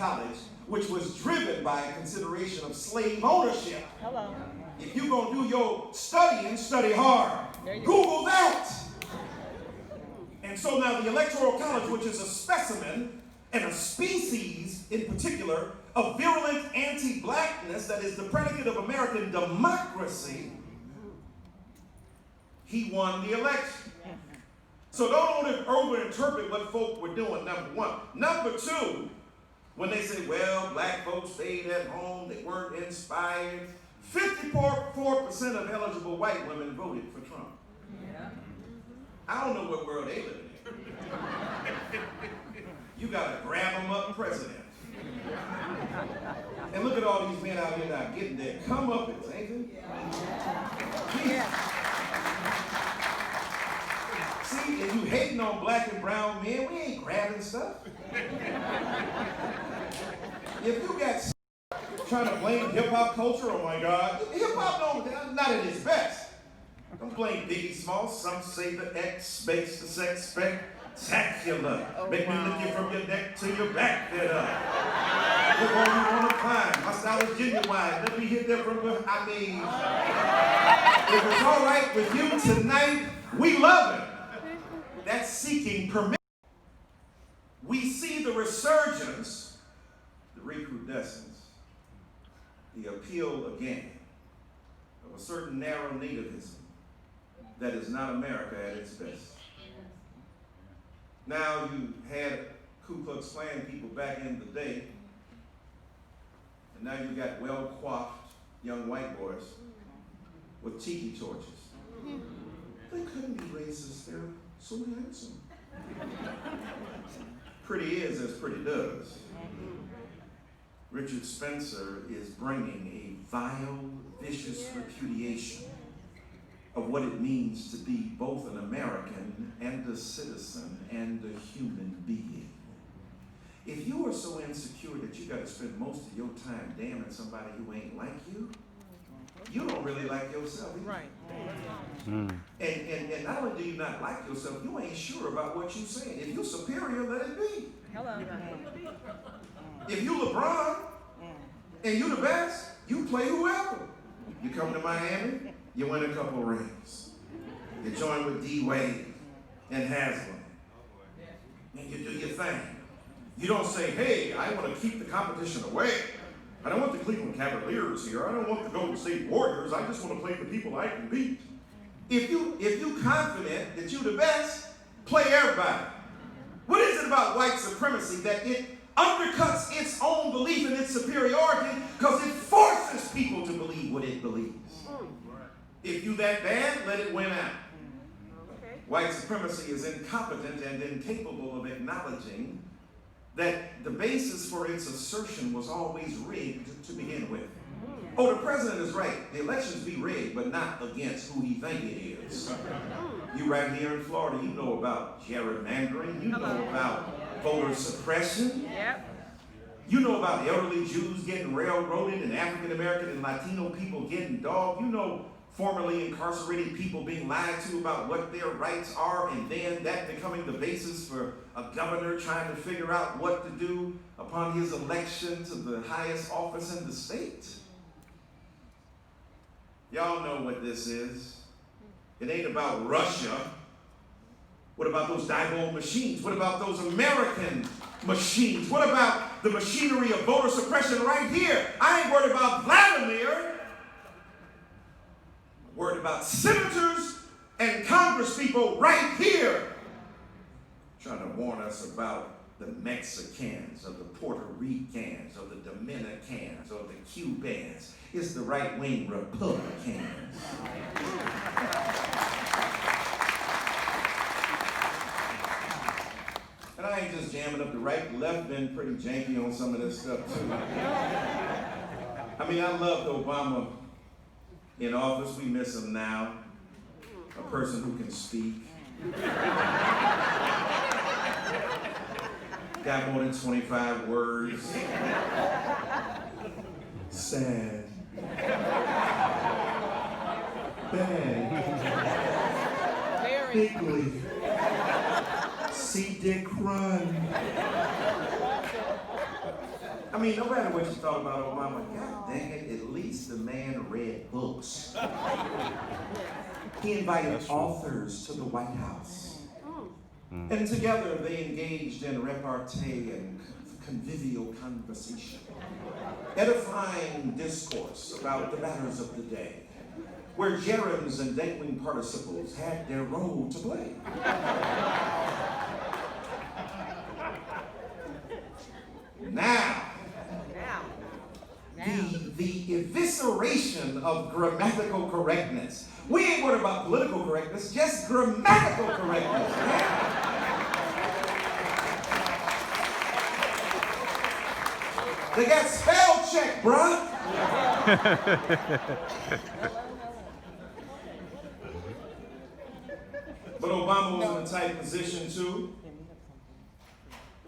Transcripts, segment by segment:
college, which was driven by a consideration of slave ownership. Hello. If you're going to do your studying, study hard. Google that. And so now the Electoral College, which is a specimen and a species in particular of virulent anti-blackness that is the predicate of American democracy, he won the election. So don't overinterpret what folk were doing, number one. Number two, when they say, well, black folks stayed at home, they weren't inspired, 54% of eligible white women voted for Trump. Yeah. I don't know what world they live in. You got to grab them up president. And look at all these men out here now getting their comeuppance, ain't they? Yeah. See, if you hating on black and brown men, we ain't grabbing stuff. If you got trying to blame hip-hop culture, oh my God, hip-hop not at its best. Don't blame Biggie Smalls. Some say the X makes the sex spectacular. Make me lick you from your neck to your back, that look all you want to climb. My style is genuine. Let me hit that from the, I mean, if it's all right with you tonight, we love it. That's seeking permission. We see the resurgence, the recrudescence, the appeal again of a certain narrow nativism that is not America at its best. Now you had Ku Klux Klan people back in the day, and now you got well-coiffed young white boys with tiki torches. They couldn't be racist, they're so handsome. Pretty is as pretty does. Richard Spencer is bringing a vile, vicious repudiation of what it means to be both an American and a citizen and a human being. If you are so insecure that you got to spend most of your time damning somebody who ain't like you don't really like yourself either. Right. And not only do you not like yourself, you ain't sure about what you're saying. If you're superior, let it be. Hello. If you LeBron and you the best, you play whoever. You come to Miami, you win a couple rings. You join with D. Wade and Haslam. And you do your thing. You don't say, hey, I want to keep the competition away. I don't want the Cleveland Cavaliers here. I don't want the Golden State Warriors. I just want to play the people I can beat. If you confident that you're the best, play everybody. What is it about white supremacy that it undercuts its own belief in its superiority because it forces people to believe what it believes? If you that bad, let it win out. White supremacy is incompetent and incapable of acknowledging that the basis for its assertion was always rigged to begin with. Oh, the president is right. The elections be rigged, but not against who he think it is. You right here in Florida, you know about gerrymandering. You know about voter suppression. You know about elderly Jews getting railroaded and African American and Latino people getting dogged. You know formerly incarcerated people being lied to about what their rights are, and then that becoming the basis for a governor trying to figure out what to do upon his election to the highest office in the state. Y'all know what this is. It ain't about Russia. What about those Diebold machines? What about those American machines? What about the machinery of voter suppression right here? I ain't worried about Vladimir. I'm worried about senators and congresspeople right here trying to warn us about the Mexicans, of the Puerto Ricans, of the Dominicans, of the Cubans. It's the right-wing Republicans. And I ain't just jamming up the right, the left been pretty janky on some of this stuff too. I mean, I loved Obama in office. We miss him now. A person who can speak. Got more than 25 words. Sad. Bad. Bigly. See Dick run. I mean, no matter what you thought about Obama, God dang it, at least the man read books. He invited authors to the White House. And together they engaged in repartee and convivial conversation, edifying discourse about the matters of the day, where gerunds and dangling participles had their role to play. Now, the evisceration of grammatical correctness. We ain't worried about political correctness, just grammatical correctness. They got spell check, bruh. But Obama was in a tight position too.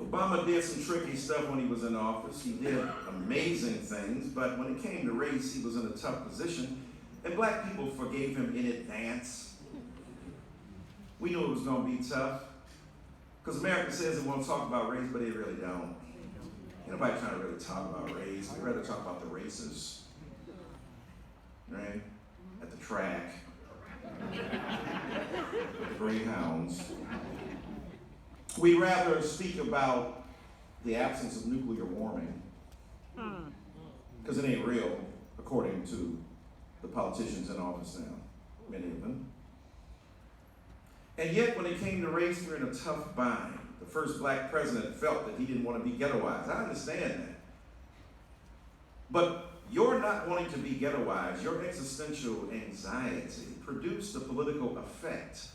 Obama did some tricky stuff when he was in office. He did amazing things, but when it came to race, he was in a tough position, and black people forgave him in advance. We knew it was going to be tough, because America says it won't talk about race, but they really don't. Ain't nobody trying to really talk about race. They'd rather talk about the races, right? At the track, the greyhounds. We'd rather speak about the absence of nuclear warming, because it ain't real, according to the politicians in office now, many of them. And yet, when it came to race, we're in a tough bind. The first black president felt that he didn't want to be ghettoized. I understand that. But your not wanting to be ghettoized, your existential anxiety, produced a political effect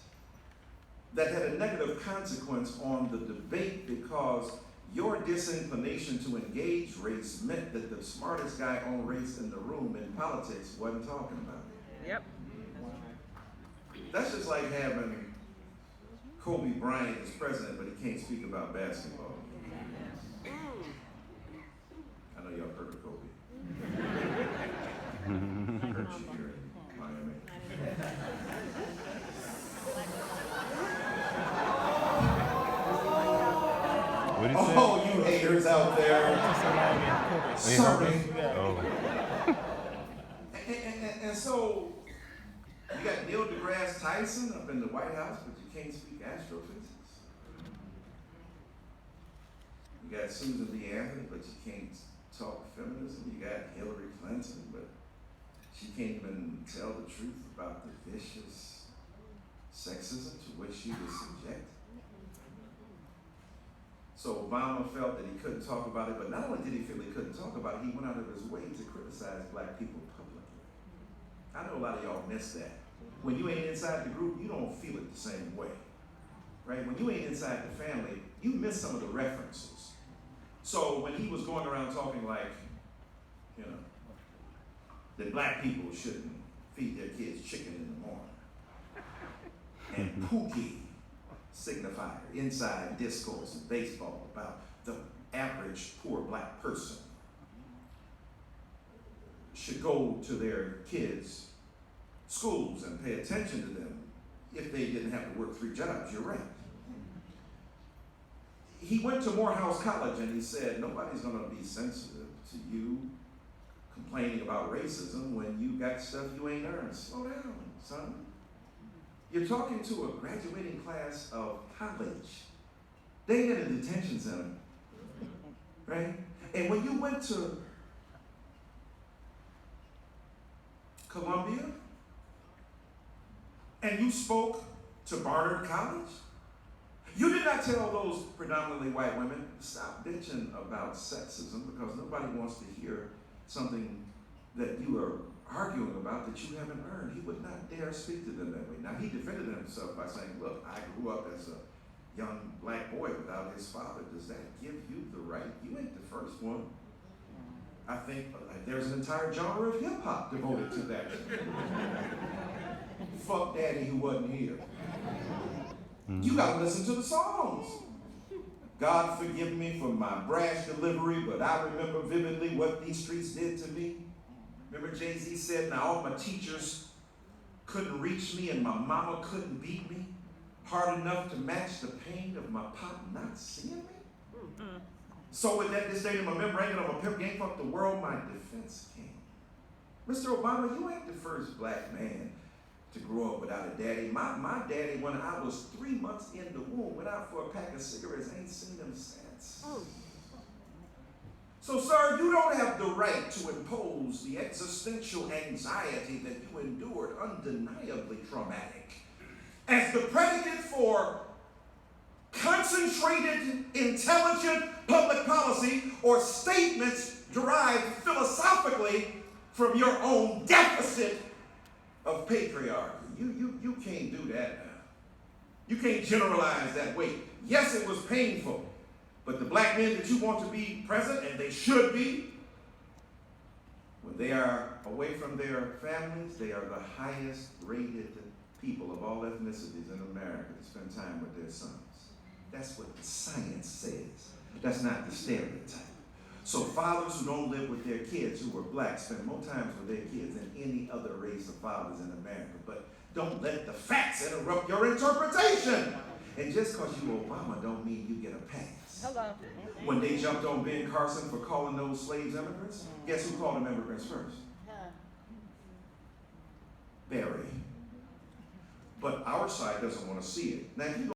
that had a negative consequence on the debate, because your disinclination to engage race meant that the smartest guy on race in the room in politics wasn't talking about it. Yep. That's just like having Kobe Bryant as president, but he can't speak about basketball. I know y'all heard of Kobe. Heard you here in Miami. Oh, you haters out there. Sorry. Oh. And so, you got Neil deGrasse Tyson up in the White House, but you can't speak astrophysics. You got Susan B. Anthony, but you can't talk feminism. You got Hillary Clinton, but she can't even tell the truth about the vicious sexism to which she was subject. So Obama felt that he couldn't talk about it, but not only did he feel he couldn't talk about it, he went out of his way to criticize black people publicly. I know a lot of y'all miss that. When you ain't inside the group, you don't feel it the same way, right? When you ain't inside the family, you miss some of the references. So when he was going around talking like, you know, that black people shouldn't feed their kids chicken in the morning, and Pookie signifier, inside discourse in baseball about the average poor black person should go to their kids' schools and pay attention to them if they didn't have to work 3 jobs. You're right. He went to Morehouse College and he said, nobody's going to be sensitive to you complaining about racism when you got stuff you ain't earned. Slow down, son. You're talking to a graduating class of college. They ain't in a detention center, right? And when you went to Columbia and you spoke to Barnard College, you did not tell those predominantly white women, stop bitching about sexism, because nobody wants to hear something that you are arguing about that you haven't earned. He would not dare speak to them that way. Now, he defended himself by saying, look, I grew up as a young black boy without his father. Does that give you the right? You ain't the first one. I think there's an entire genre of hip hop devoted to that. Fuck daddy who wasn't here. You gotta listen to the songs. God forgive me for my brash delivery, but I remember vividly what these streets did to me. Remember Jay-Z said, now all my teachers couldn't reach me and my mama couldn't beat me hard enough to match the pain of my pop not seeing me? So with that disdain, my membrane, I'm a pimp, gang, fuck the world, my defense king. Mr. Obama, you ain't the first black man to grow up without a daddy. My daddy, when I was 3 months in the womb, went out for a pack of cigarettes, ain't seen them since. So, sir, you don't have the right to impose the existential anxiety that you endured, undeniably traumatic, as the predicate for concentrated, intelligent public policy or statements derived philosophically from your own deficit of patriarchy. You can't do that now. You can't generalize that way. Yes, it was painful, but the black men that you want to be present, and they should be, when they are away from their families, they are the highest rated people of all ethnicities in America to spend time with their sons. That's what the science says. That's not the stereotype. So fathers who don't live with their kids who are black spend more time with their kids than any other race of fathers in America. But don't let the facts interrupt your interpretation. And just because you Obama don't mean you get a pass. Hello. When they jumped on Ben Carson for calling those slaves immigrants, guess who called them immigrants first? Barry. But our side doesn't want to see it. Now, if you